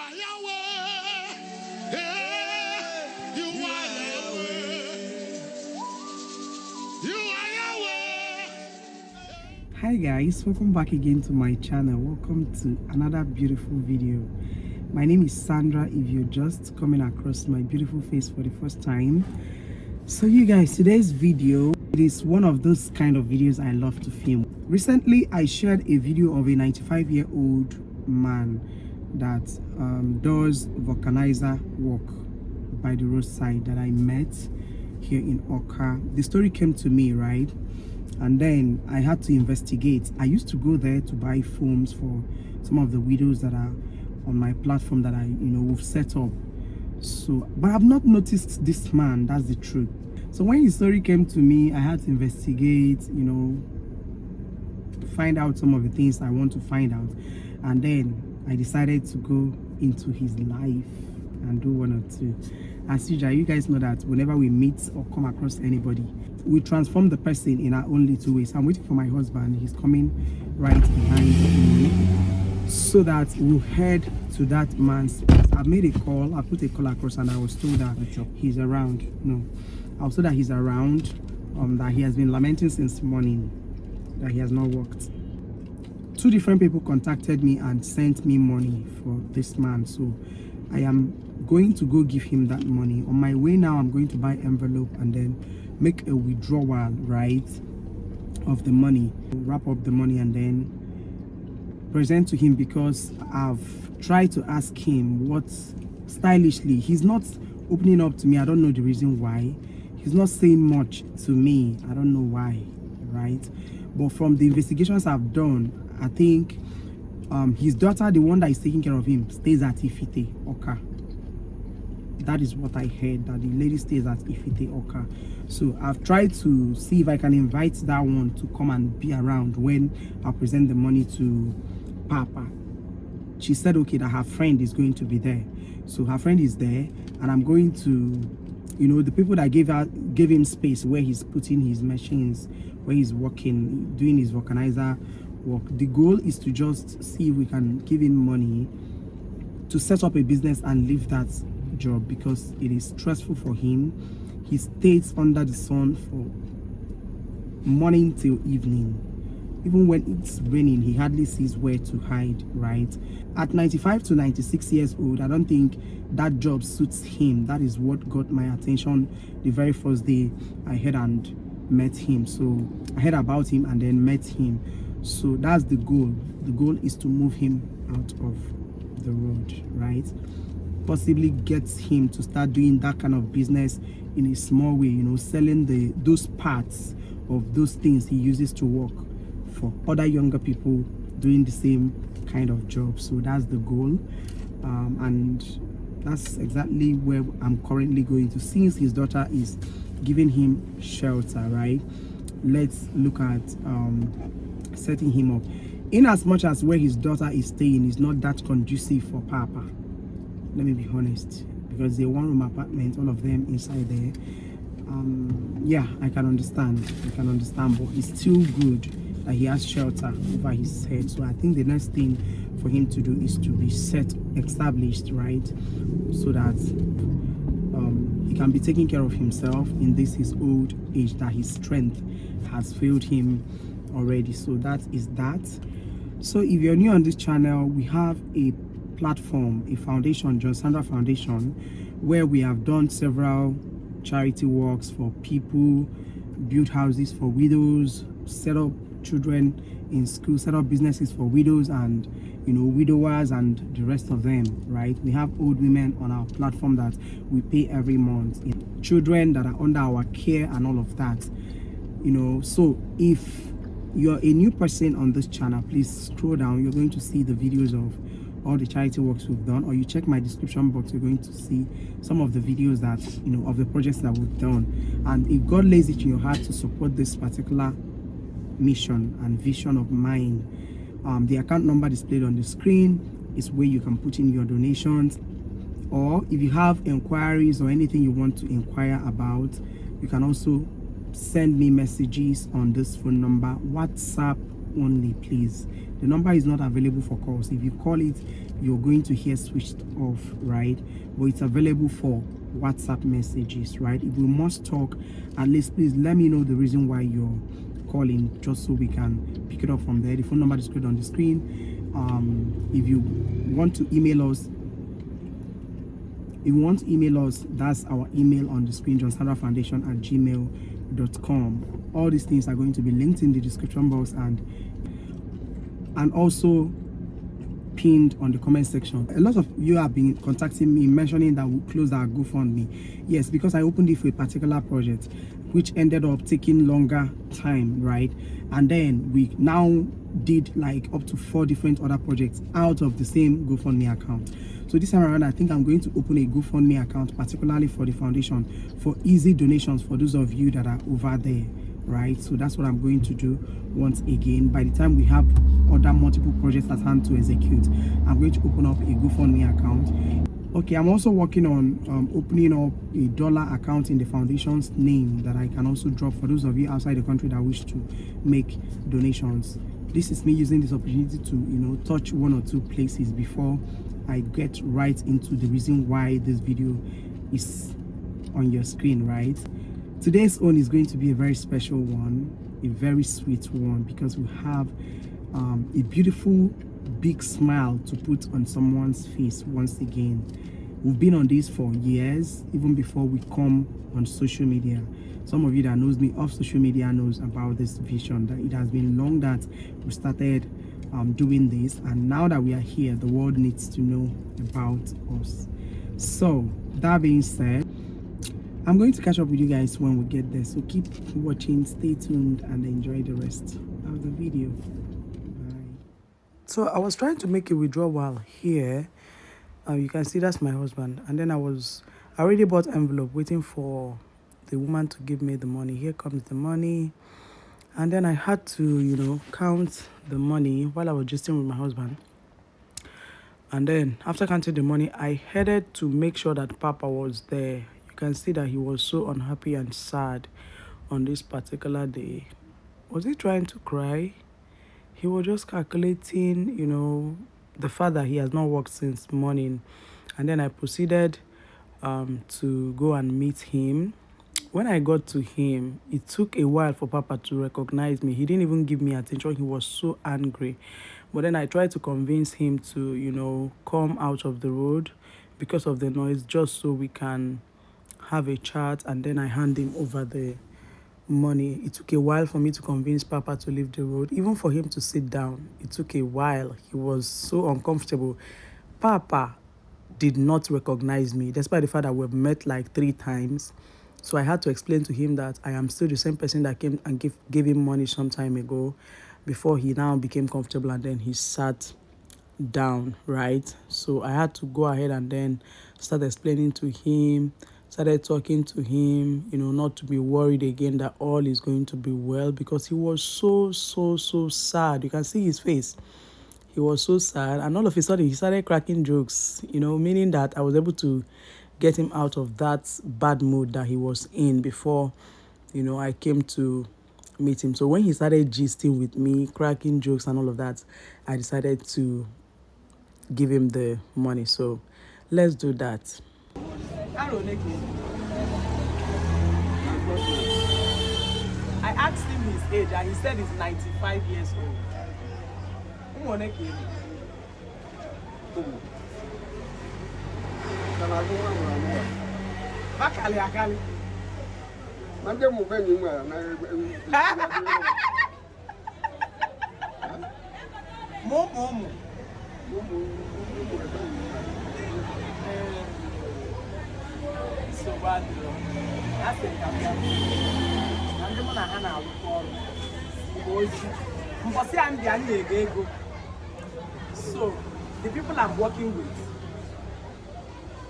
are Yahweh. Hey, you are Yahweh. You are Yahweh. Hi guys, welcome back again to my channel. Welcome to another beautiful video. My name is Sandra. If you're just coming across my beautiful face for the first time, so you guys, today's video, it is one of those kind of videos I love to film. Recently I shared a video of a 95-year-old man that does vulcanizer work by the roadside that I met here in Oka. The story came to me, right? And then I had to investigate. I used to go there to buy foams for some of the widows that are on my platform that we've set up. So, but I've not noticed this man, that's the truth. So when his story came to me, I had to investigate, find out some of the things I want to find out. And then I decided to go into his life and do one or two. As usual, you guys know that whenever we meet or come across anybody, we transform the person in our own little ways. I'm waiting for my husband. He's coming right behind me, so that we'll head to that man's place. I've made a call. I put a call across, and I was told that he's around. No, I was told that he's around. That he has been lamenting since morning that he has not worked. Two different people contacted me and sent me money for this man, so I am going to go give him that money. On my way now, I'm going to buy envelope and then make a withdrawal, right, of the money, wrap up the money and then present to him, because I've tried to ask him what stylishly. He's not opening up to me. I don't know the reason why. He's not saying much to me. I don't know why, right? But from the investigations I've done, I think his daughter, the one that is taking care of him, stays at Ifite, Oka. That is what I heard, that the lady stays at Ifite, Oka. So I've tried to see if I can invite that one to come and be around when I present the money to Papa. She said okay, that her friend is going to be there. So her friend is there, and I'm going to, the people that gave him space where he's putting his machines, where he's working, doing his vulcanizer work. The goal is to just see if we can give him money to set up a business and leave that job, because it is stressful for him. He stays under the sun for morning till evening. Even when it's raining, he hardly sees where to hide, right? At 95 to 96 years old, I don't think that job suits him. That is what got my attention the very first day I heard and met him. So I heard about him and then met him. So that's the goal. The goal is to move him out of the road, right? Possibly gets him to start doing that kind of business in a small way, selling those parts of those things he uses to work for other younger people doing the same kind of job. So that's the goal, and that's exactly where I'm currently going to. Since his daughter is giving him shelter, right, let's look at setting him up. In as much as where his daughter is staying is not that conducive for Papa, let me be honest, because they're one-room apartment, all of them inside there. Yeah, I can understand, but it's still good that he has shelter over his head. So I think the next thing for him to do is to be established, right, so that he can be taking care of himself in his old age, that his strength has failed him already. So that is that. So if you're new on this channel, we have a platform, a foundation, Johnsandrafoundation, where we have done several charity works for people, build houses for widows, set up children in school, set up businesses for widows and widowers and the rest of them, right? We have old women on our platform that we pay every month, children that are under our care and all of that, So if you're a new person on this channel, please scroll down. You're going to see the videos of all the charity works we've done, or you check my description box, you're going to see some of the videos that of the projects that we've done. And if God lays it in your heart to support this particular mission and vision of mine, the account number displayed on the screen is where you can put in your donations. Or if you have inquiries or anything you want to inquire about, you can also send me messages on this phone number. WhatsApp only, please. The number is not available for calls. If you call it, you're going to hear switched off, right? But it's available for WhatsApp messages, right? If we must talk, at least please let me know the reason why you're calling, just so we can pick it up from there. The phone number is displayed on the screen. If you want to email us, that's our email on the screen, johnsandrafoundation@gmail.com. All these things are going to be linked in the description box and also pinned on the comment section. A lot of you have been contacting me mentioning that we closed our GoFundMe. Yes, because I opened it for a particular project which ended up taking longer time, right? And then we now did like up to 4 different other projects out of the same GoFundMe account. So this time around, I think I'm going to open a GoFundMe account particularly for the foundation, for easy donations for those of you that are over there, right? So that's what I'm going to do once again. By the time we have other multiple projects at hand to execute, I'm going to open up a GoFundMe account. Okay, I'm also working on opening up a dollar account in the foundation's name that I can also drop for those of you outside the country that wish to make donations. This is me using this opportunity to, touch 1 or 2 places before I get right into the reason why this video is on your screen, right? Today's own is going to be a very special one, a very sweet one, because we have a beautiful big smile to put on someone's face once again. We've been on this for years, even before we come on social media. Some of you that knows me off social media knows about this vision, that it has been long that we started doing this, and now that we are here, the world needs to know about us. So that being said, I'm going to catch up with you guys when we get there, so keep watching, stay tuned, and enjoy the rest of the video. Bye. So I was trying to make a withdrawal here. You can see that's my husband, and then I already bought envelope waiting for the woman to give me the money. Here comes the money. And then I had to, count the money while I was gisting with my husband. And then after counting the money, I headed to make sure that Papa was there. You can see that he was so unhappy and sad on this particular day. Was he trying to cry? He was just calculating, the fact that he has not worked since morning. And then I proceeded to go and meet him. When I got to him, it took a while for Papa to recognize me. He didn't even give me attention. He was so angry. But then I tried to convince him to, come out of the road because of the noise, just so we can have a chat. And then I hand him over the money. It took a while for me to convince Papa to leave the road. Even for him to sit down, it took a while. He was so uncomfortable. Papa did not recognize me, despite the fact that we've met like 3 times. So I had to explain to him that I am still the same person that came and gave him money some time ago, before he now became comfortable and then he sat down, right? So I had to go ahead and then start explaining to him, started talking to him, not to be worried again, that all is going to be well, because he was so sad. You can see his face. He was so sad, and all of a sudden he started cracking jokes, meaning that I was able to get him out of that bad mood that he was in before, I came to meet him. So when he started gisting with me, cracking jokes and all of that, I decided to give him the money. So let's do that. I asked him his age and he said he's 95 years old. Akali. Momo. So bad. That's it. I'm gonna hang out with all. So the people I'm working with,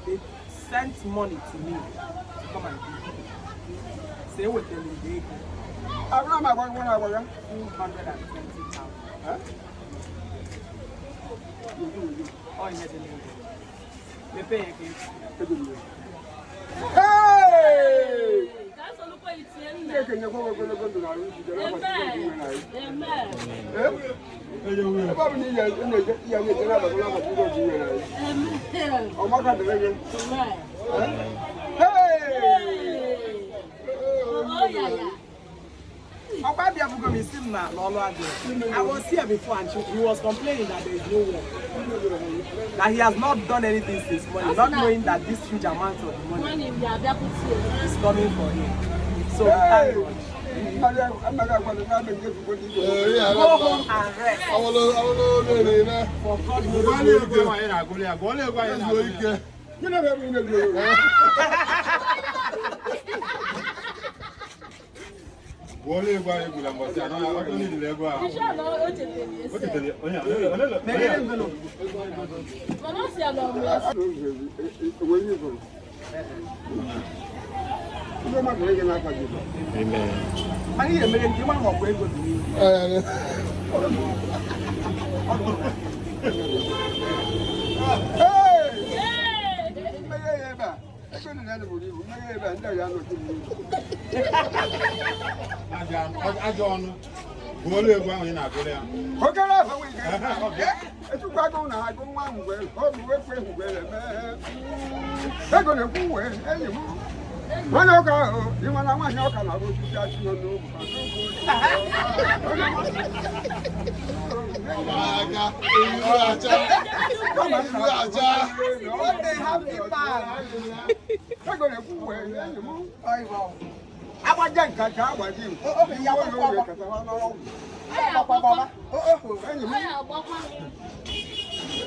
they sent money to me to come and give me. Say what they need. I'm not my 220,000. Huh? Oh, yeah, they pay again. Hey! I was here before and he was complaining that there is no work. That he has not done anything since morning, not knowing that this huge amount of money is coming for him. So thank God. Go home and rest. For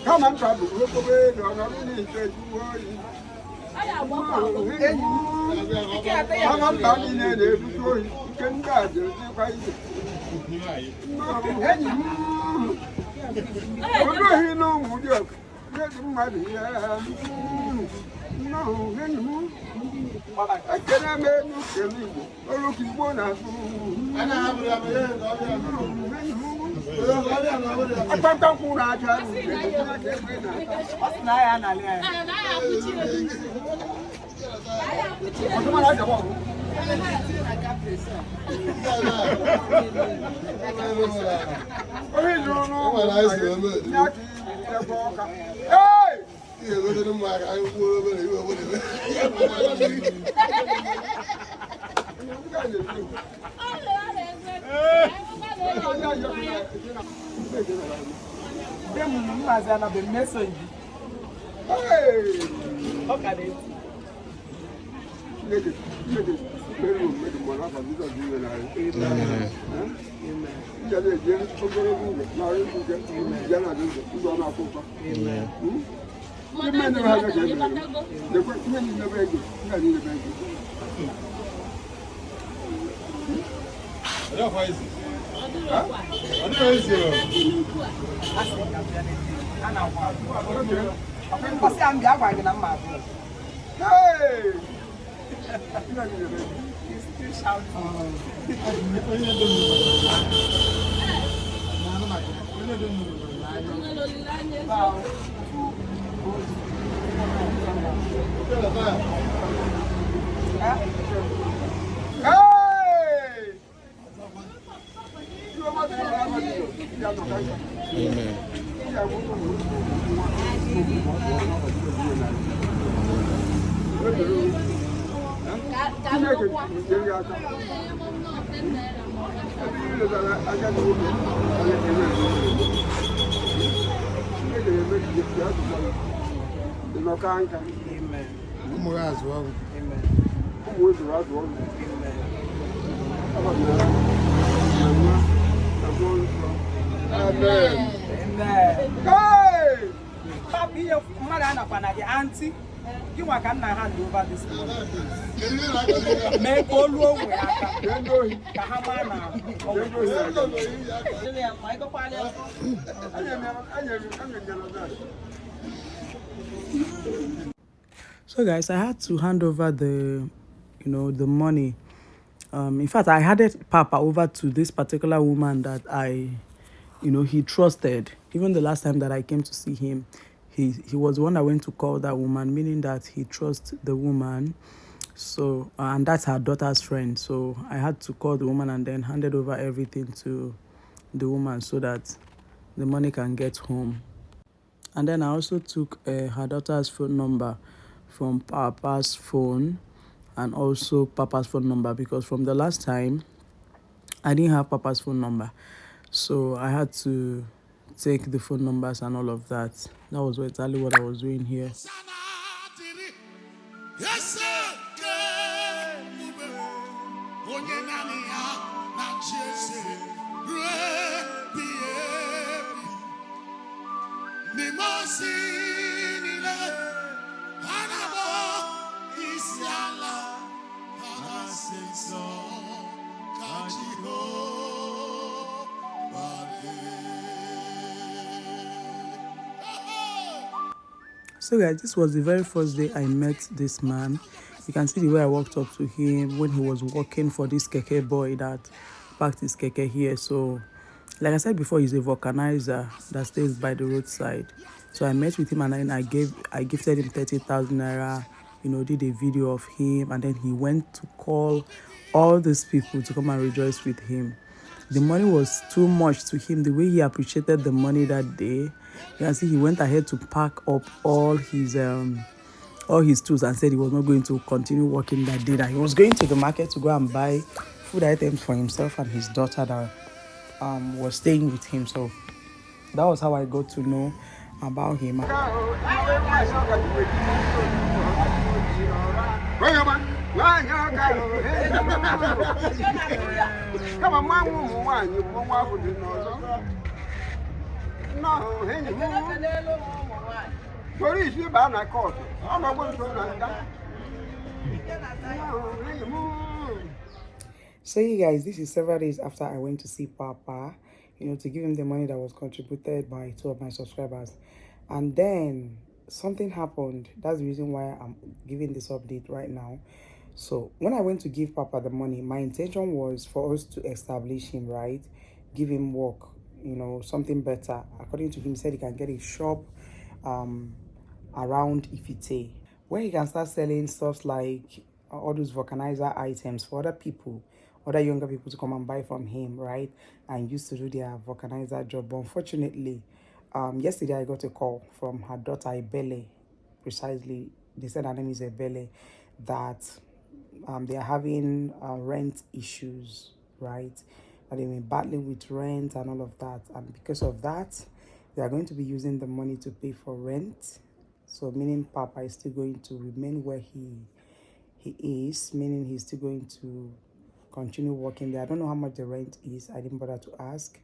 come and try to look away. Auntie, you want to hand over this money. Make all So guys, I had to hand over the the money. In fact, I handed Papa over to this particular woman that he trusted. Even the last time that I came to see him, he was the one that went to call that woman, meaning that he trusts the woman. So and that's her daughter's friend. So I had to call the woman and then handed over everything to the woman so that the money can get home. And then I also took her daughter's phone number from Papa's phone and also Papa's phone number, because from the last time I didn't have Papa's phone number. So I had to take the phone numbers and all of that. That was exactly what I was doing here. Yes, So guys, this was the very first day I met this man. You can see the way I walked up to him when he was working for this keke boy that parked his keke here. So like I said before, he's a vulcanizer that stays by the roadside. So I met with him and then I gifted him 30,000 naira, you know, did a video of him, and then he went to call all these people to come and rejoice with him. The money was too much to him. The way he appreciated the money that day, you can see he went ahead to pack up all his tools and said he was not going to continue working that day, that he was going to the market to go and buy food items for himself and his daughter that was staying with him. So that was how I got to know about him. So you guys, this is several days after I went to see Papa, you know, to give him the money that was contributed by 2 of my subscribers. And then something happened. That's the reason why I'm giving this update right now. So when I went to give Papa the money, my intention was for us to establish him, right? Give him work, you know, something better. According to him, he said he can get a shop around Ifite, where he can start selling stuff like all those vulcanizer items for other people, other younger people to come and buy from him, right? And used to do their vulcanizer job. But unfortunately, yesterday I got a call from her daughter, Ebele, precisely. They said her name is Ebele, that they are having rent issues, right? And they've been battling with rent and all of that. And because of that, they are going to be using the money to pay for rent. So meaning Papa is still going to remain where he is, meaning he's still going to continue working there. I don't know how much the rent is. I didn't bother to ask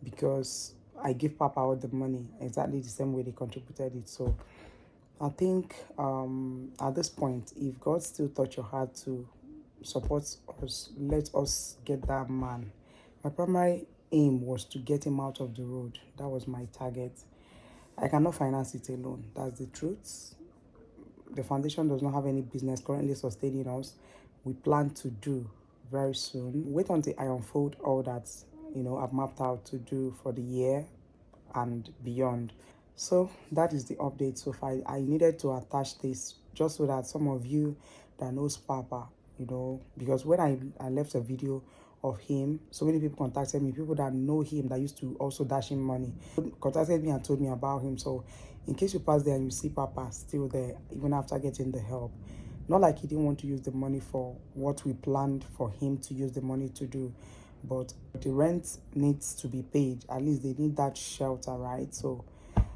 because I give Papa all the money exactly the same way they contributed it. So I think at this point, if God still touch your heart to support us, let us get that man. My primary aim was to get him out of the road. That was my target. I cannot finance it alone. That's the truth. The foundation does not have any business currently sustaining us. We plan to do very soon. Wait until I unfold all that, you know, I've mapped out to do for the year and beyond. So that is the update so far. I needed to attach this just so that some of you that knows Papa, you know, because when I left a video of him, so many people contacted me, people that know him, that used to also dash him money, contacted me and told me about him. So in case you pass there and you see Papa still there, even after getting the help, not like he didn't want to use the money for what we planned for him to use the money to do, but the rent needs to be paid. At least they need that shelter, right? So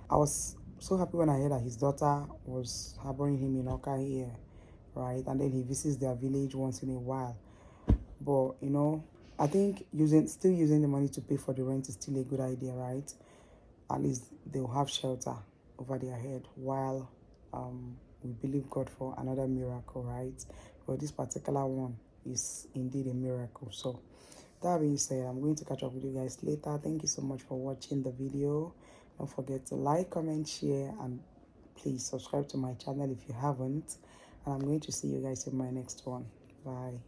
I was so happy when I heard that his daughter was harboring him in Oka here, right? And then he visits their village once in a while. But, you know, I think still using the money to pay for the rent is still a good idea, right? At least they'll have shelter over their head while we believe God for another miracle, right? But this particular one is indeed a miracle. So that being said, I'm going to catch up with you guys later. Thank you so much for watching the video. Don't forget to like, comment, share, and please subscribe to my channel if you haven't. And I'm going to see you guys in my next one. Bye.